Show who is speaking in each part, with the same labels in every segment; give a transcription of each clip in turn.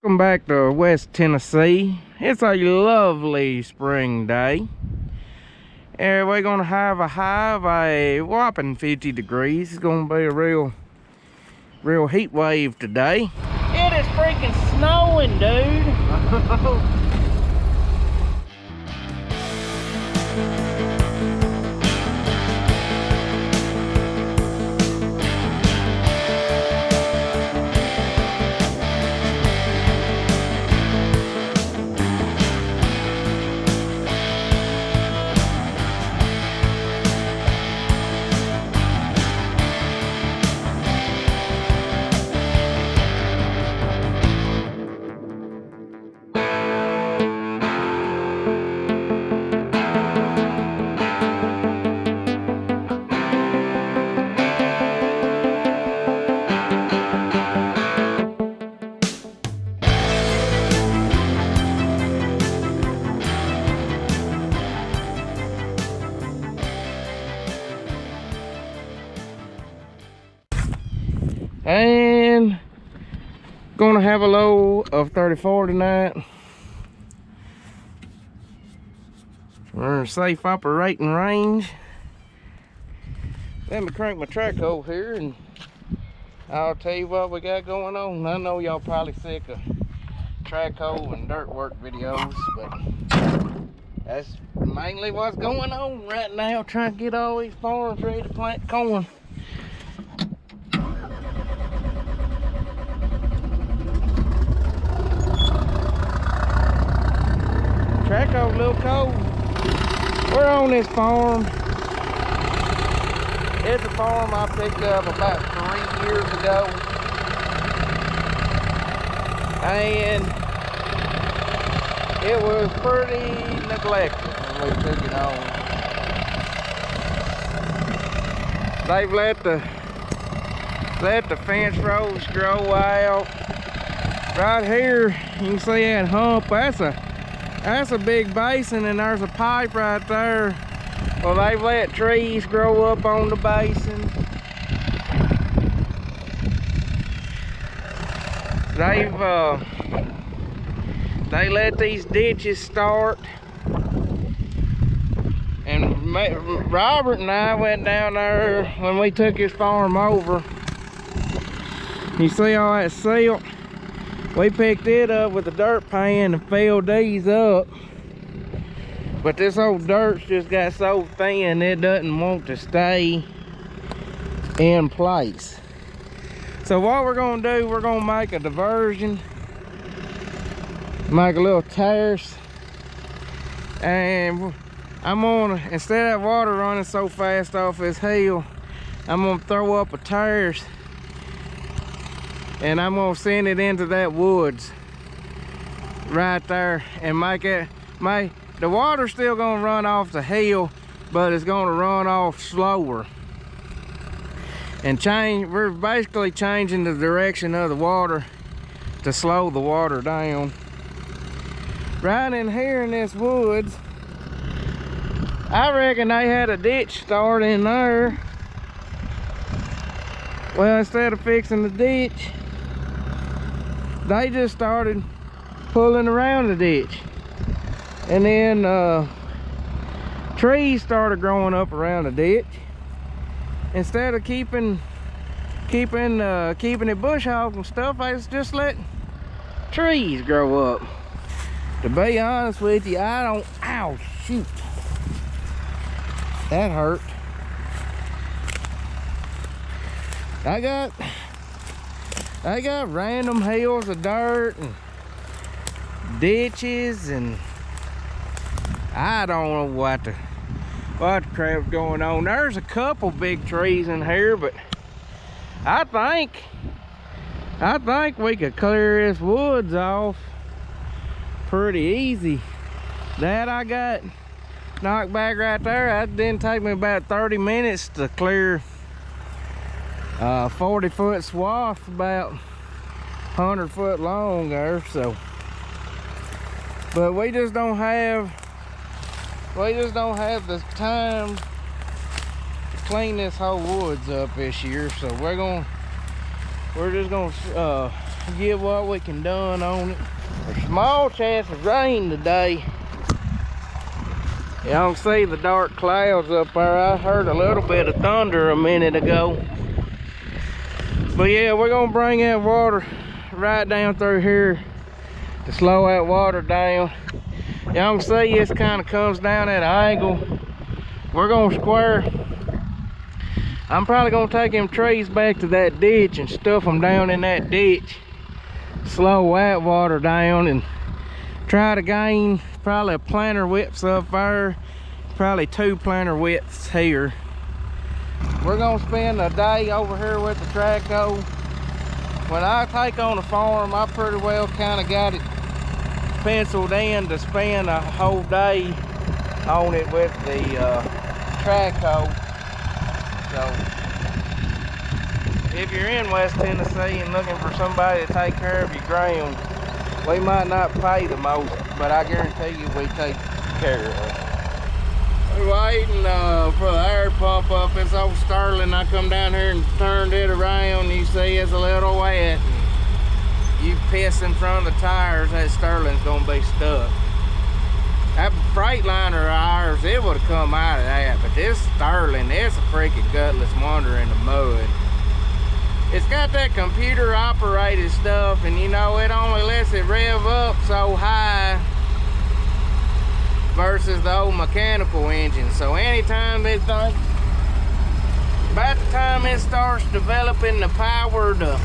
Speaker 1: Welcome back to West Tennessee. It's a lovely spring day. And we're gonna have a whopping 50 degrees. It's gonna be a real heat wave today. It is freaking snowing, dude. And gonna have a low of 34 tonight. We're in safe operating range. Let me crank my track over here and I'll tell you what we got going on. I know y'all probably sick of track hole and dirt work videos, but that's mainly what's going on right now, trying to get all these farms ready to plant corn. Track over a little cold. We're on this farm. It's a farm I picked up about 3 years ago. And it was pretty neglected when we took it on. They've let the fence rows grow out. Right here, you can see that hump. That's a big basin, and there's a pipe right there. Well, they've let trees grow up on the basin. They let these ditches start. And Robert and I went down there when we took his farm over. You see all that silt? We picked it up with a dirt pan and filled these up. But this old dirt's just got so thin it doesn't want to stay in place. So what we're gonna do, we're gonna make a diversion, make a little terrace, and I'm gonna, instead of that water running so fast off this hill, I'm gonna throw up a terrace and I'm gonna send it into that woods right there and make it, the water's still gonna run off the hill, but it's gonna run off slower. And we're basically changing the direction of the water to slow the water down. Right in here in this woods, I reckon they had a ditch start in there. Well, instead of fixing the ditch, they just started pulling around the ditch. And then trees started growing up around the ditch. Instead of keeping it bush hog and stuff, I just let trees grow up. To be honest with you, I don't, ow, shoot. That hurt. I got random hills of dirt and ditches, and I don't know what the crap's going on. There's a couple big trees in here, but I think we could clear this woods off pretty easy. That I got knocked back right there. That didn't take me about 30 minutes to clear 40-foot swath, about 100 foot long there. So, but we just don't have the time to clean this whole woods up this year. So we're just gonna get what we can done on it. There's a small chance of rain today. Y'all can see the dark clouds up there. I heard a little bit of thunder a minute ago. But yeah, we're gonna bring that water right down through here to slow that water down. Y'all can see this kind of comes down at an angle. We're gonna square. I'm probably gonna take them trees back to that ditch and stuff them down in that ditch. Slow that water down and try to gain probably a planter width up there, probably 2 planter widths here. We're gonna spend a day over here with the traco. When I take on a farm, I pretty well kind of got it penciled in to spend a whole day on it with the traco. So if you're in West Tennessee and looking for somebody to take care of your ground, we might not pay the most, but I guarantee you we take care of it. We're waiting for the air pump up. It's old Sterling. I come down here and turned it around. You see it's a little wet. You piss in front of the tires, that Sterling's gonna be stuck. That Freightliner of ours, it would have come out of that, but this Sterling, it's a freaking gutless wonder in the mud. It's got that computer operated stuff, and you know, it only lets it rev up so high versus the old mechanical engine. So anytime this thing, about the time it starts developing the power to,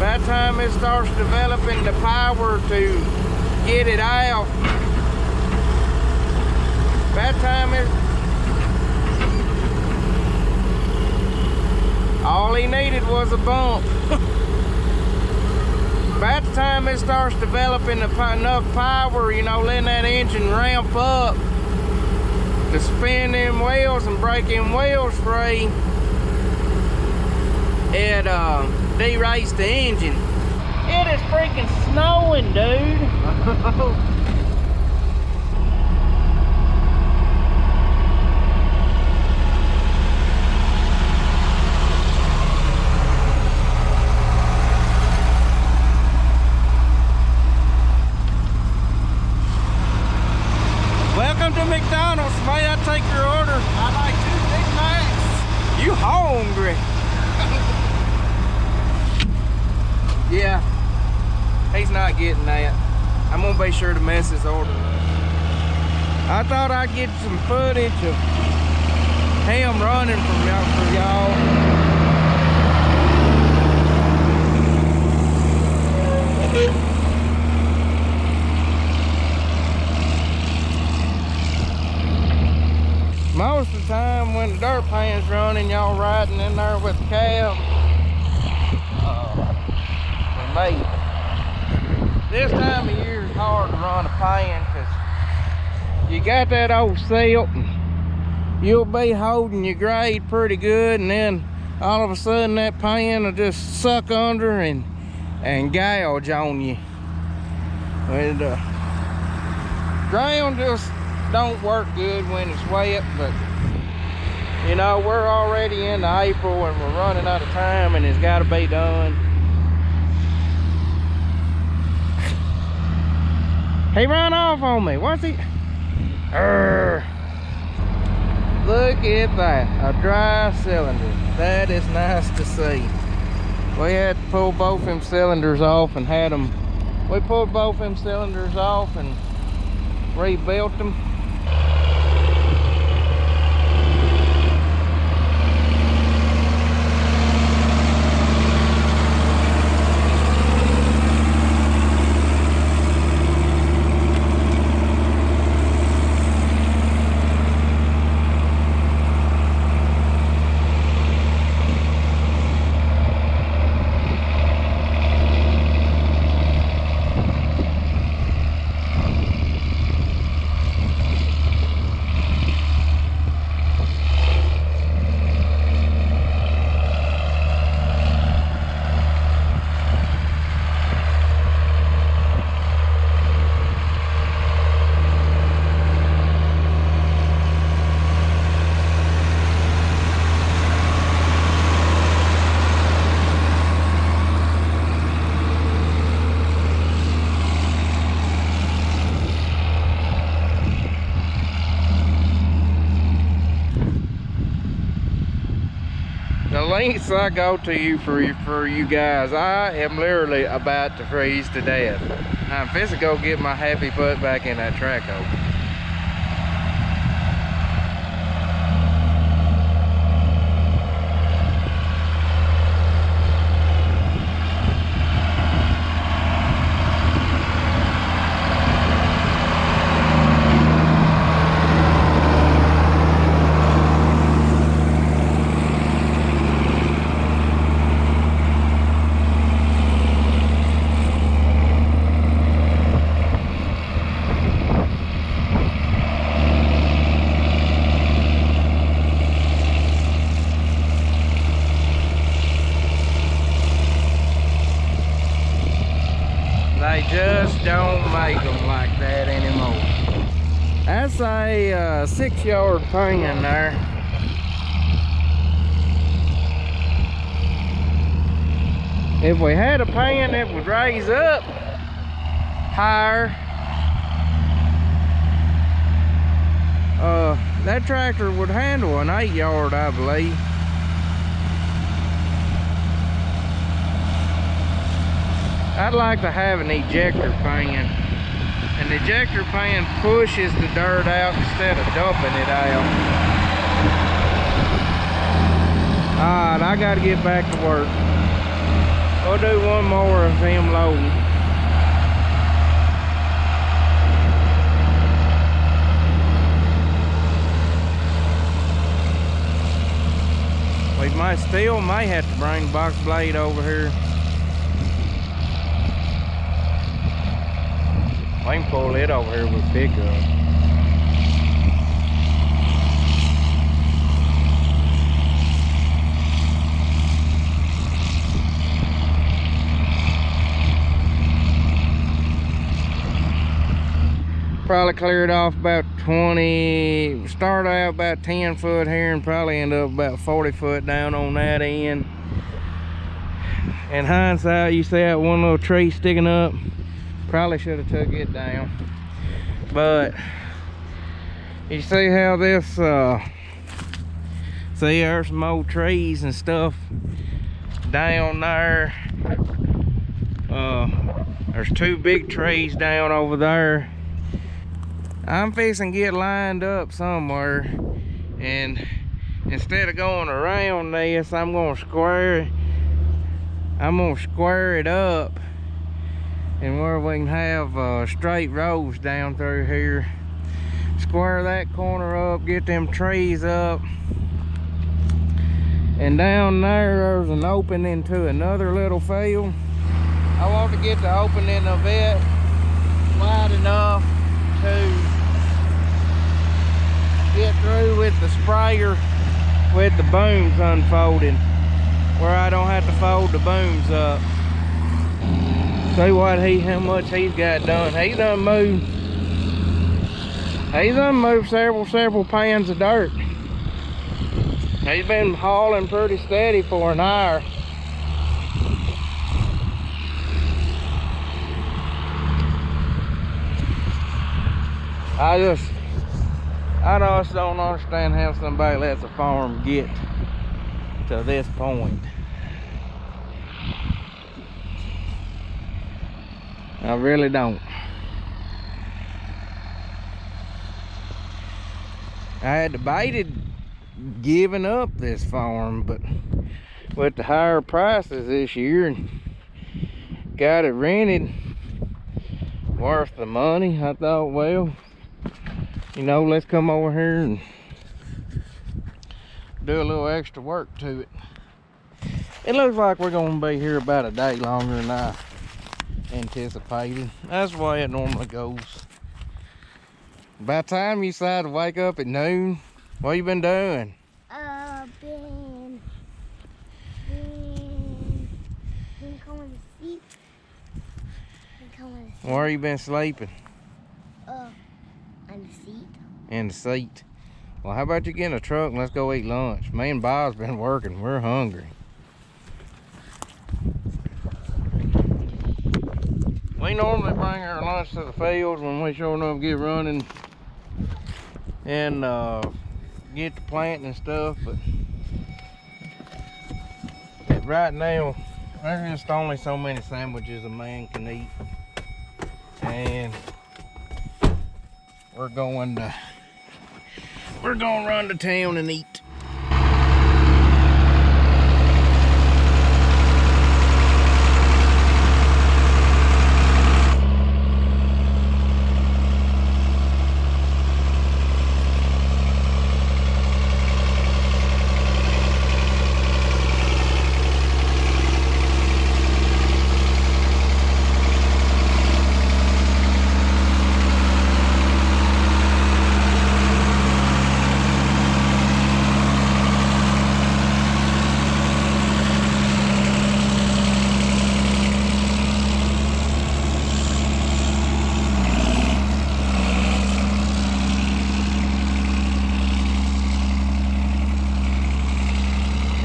Speaker 1: by the time it starts developing the power to get it out, by the time it, all he needed was a bump. By the time it starts developing enough power, you know, letting that engine ramp up to spin them wheels and break them wheels free, it derates the engine. It is freaking snowing, dude. Welcome to McDonald's. May I take your order?
Speaker 2: I'd like 2 Big Macs.
Speaker 1: You hungry? Yeah, he's not getting that. I'm gonna be sure to mess his order. I thought I'd get some footage of him running from y'all for y'all. Most of the time when the dirt pan's running, y'all riding in there with the cab. For me, this time of year is hard to run a pan because you got that old silt and you'll be holding your grade pretty good, and then all of a sudden that pan will just suck under and gouge on you. And ground just don't work good when it's wet, but you know, we're already into April and we're running out of time and it's got to be done. He ran off on me. What's he? Urgh. Look at that, a dry cylinder. That is nice to see. We had to pull both them cylinders off and had them. We pulled both them cylinders off and rebuilt them. lengths I go to you for you guys. I am literally about to freeze to death. I'm fixing to go get my happy butt back in that track hole. They just don't make them like that anymore. That's a 6-yard pan there. If we had a pan that would raise up higher, that tractor would handle an 8-yard, I believe. I'd like to have an ejector pan. An ejector pan pushes the dirt out instead of dumping it out. Alright, I gotta get back to work. We'll do one more of him loading. We may have to bring the box blade over here. I can pull it over here with a pickup. Probably cleared off about 20, started out about 10 foot here and probably end up about 40 foot down on that end. In hindsight, you see that one little tree sticking up? Probably should have took it down. But you see how this see there's some old trees and stuff down there. There's 2 big trees down over there. I'm fixing to get lined up somewhere, and instead of going around this, I'm gonna square it up, and where we can have straight rows down through here. Square that corner up, get them trees up, and down there's an opening to another little field. I want to get the opening of it wide enough to get through with the sprayer with the booms unfolding, where I don't have to fold the booms up. See what how much he's got done. He's done moved several pans of dirt. He's been hauling pretty steady for an hour. I just don't understand how somebody lets a farm get to this point. I really don't. I had debated giving up this farm, but with the higher prices this year and got it rented worth the money, I thought, well, you know, let's come over here and do a little extra work to it. It looks like we're going to be here about a day longer than I anticipated. That's the way it normally goes. By the time you decide to wake up at noon, what you been doing?
Speaker 3: Been going to sleep.
Speaker 1: Where you been sleeping?
Speaker 3: On the seat.
Speaker 1: In the seat. Well, how about you get in a truck and let's go eat lunch? Me and Bob's been working. We're hungry. We normally bring our lunch to the fields when we sure enough get running and get to planting and stuff, but right now, there's just only so many sandwiches a man can eat. And we're going to run to town and eat.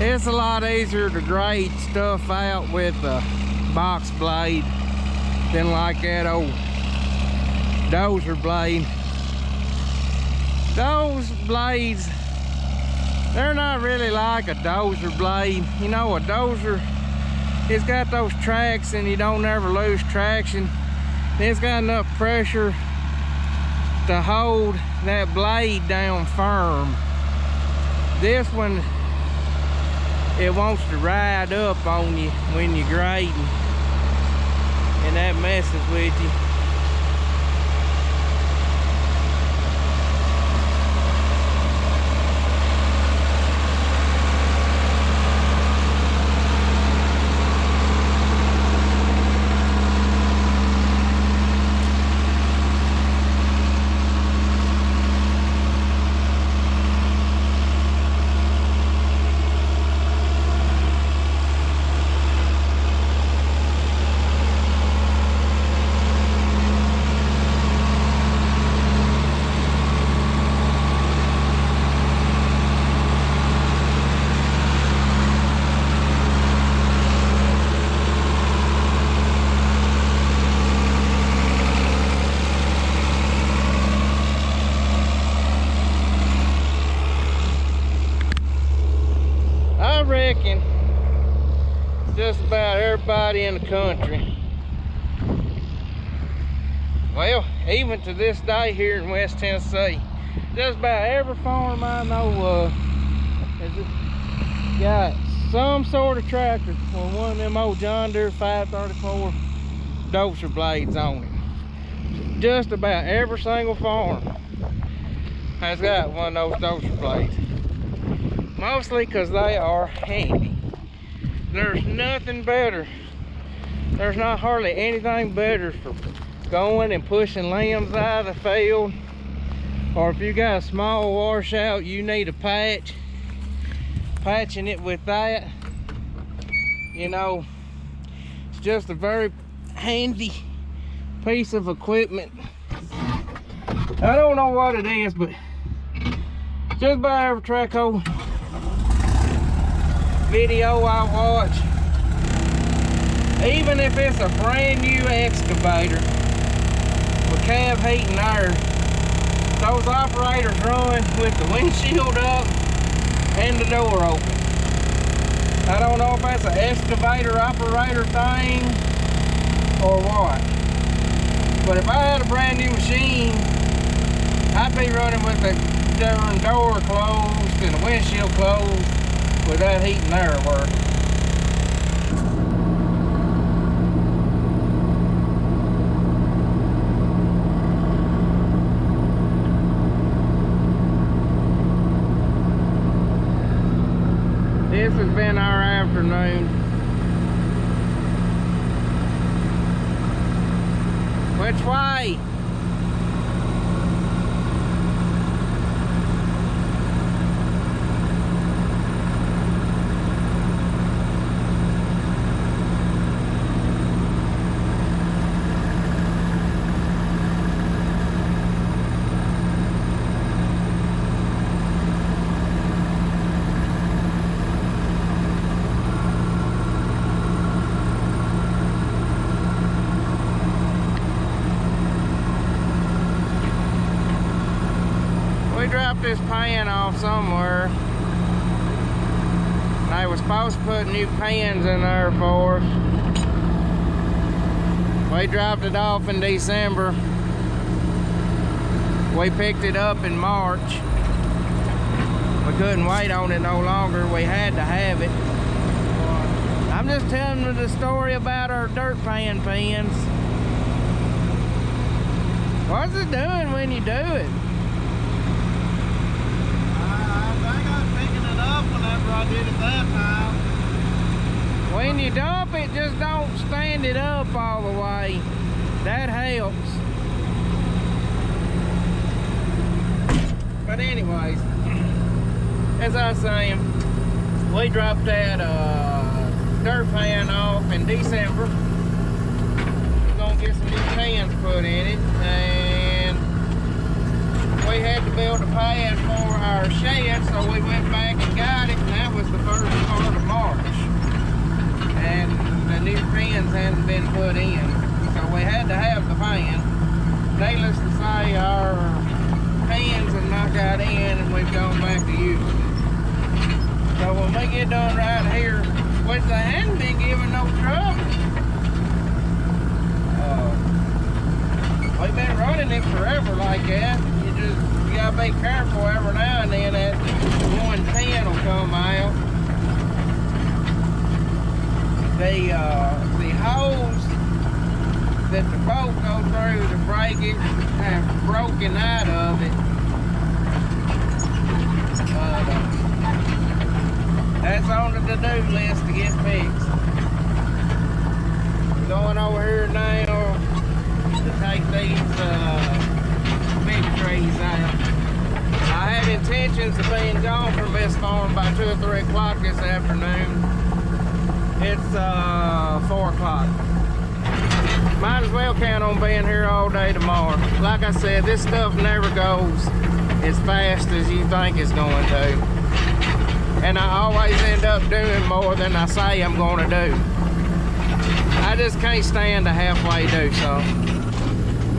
Speaker 1: It's a lot easier to grade stuff out with a box blade than like that old dozer blade. Those blades, they're not really like a dozer blade. You know, a dozer, it's got those tracks and you don't ever lose traction. It's got enough pressure to hold that blade down firm. This one, it wants to ride up on you when you're grading, and that messes with you. I reckon just about everybody in the country, well, even to this day here in West Tennessee, just about every farm I know of has got some sort of tractor with one of them old John Deere 534 dozer blades on it. Just about every single farm has got one of those dozer blades. Mostly because they are handy. There's nothing better. There's not hardly anything better for going and pushing limbs out of the field. Or if you got a small washout, you need a patch. Patching it with that, you know, it's just a very handy piece of equipment. I don't know what it is, but just about every track hole video I watch, even if it's a brand new excavator with cab heat and air, those operators run with the windshield up and the door open. I don't know if that's an excavator operator thing or what, but if I had a brand new machine, I'd be running with the door closed and the windshield closed with that heat and air working. This has been our afternoon. Which way? Drop this pan off somewhere. They were supposed to put new pans in there for us. We dropped it off in December. We picked it up in March. We couldn't wait on it no longer. We had to have it. I'm just telling you the story about our dirt pan pans. What's it doing when you do it?
Speaker 2: I think I was picking it up whenever I did it that time.
Speaker 1: When you dump it, just don't stand it up all the way. That helps. But anyways, as I was saying, we dropped that dirt pan off in December. We're gonna get some new pans put in it, and we had to build a pad for our shed, so we went back and got it, and that was the first part of March. And the new pans hadn't been put in, so we had to have the pan. Needless to say, our pans have not got in, and we've gone back to using it. So when we get done right here, which they hadn't been giving no trouble, we've been running it forever like that. You gotta be careful every now and then that one pan will come out. The holes that the bolt goes through to break it have broken out of it. That's on the to-do list to get fixed. Going over here now to take these big trees out. I had intentions of being gone from this farm by 2 or 3 o'clock this afternoon. It's 4 o'clock. Might as well count on being here all day tomorrow. Like I said, this stuff never goes as fast as you think it's going to. And I always end up doing more than I say I'm going to do. I just can't stand to halfway do so.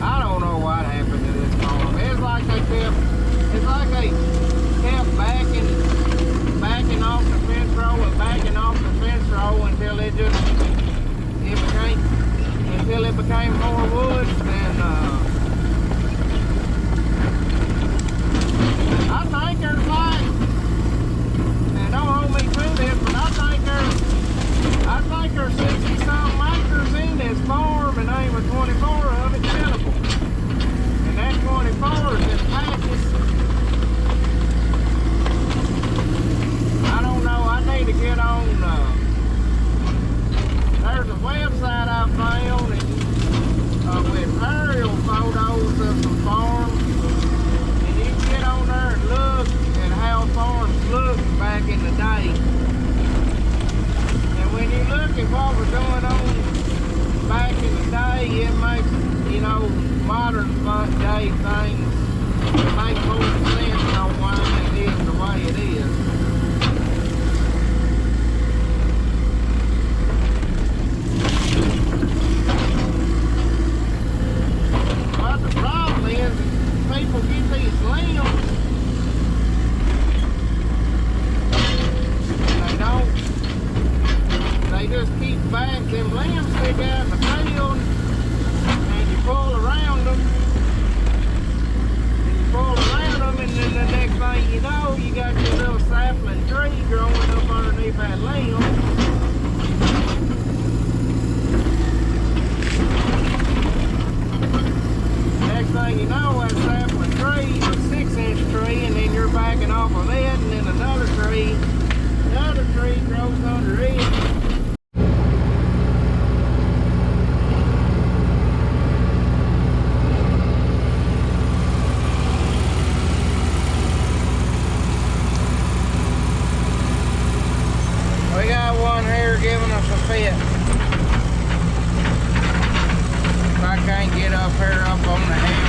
Speaker 1: I don't know what happened to this farm. It's like they kept backing off the fence row and backing off the fence row until it became more woods. And I think there's like, and don't hold me to this, but I think there's 60-something acres in this farm, and ain't but 24 of it sellable. And that 24 is in patches. I don't know, I need to get on, there's a website I found with aerial photos of some farms, and you can get on there and look at how farms looked back in the day. And when you look at what was going on back in the day, it makes, you know, modern day things make more sense on why it is the way it is. But the problem is, people get these limbs, they just keep back, them limbs stick out in the field, and you pull around them, and then the next thing you know, you got your little sapling tree growing up underneath that limb. Next thing you know, that sapling tree is a 6-inch tree, and then you're backing off of it, and then another tree grows under it. We got one here giving us a fit. If I can't get up here up on the hill.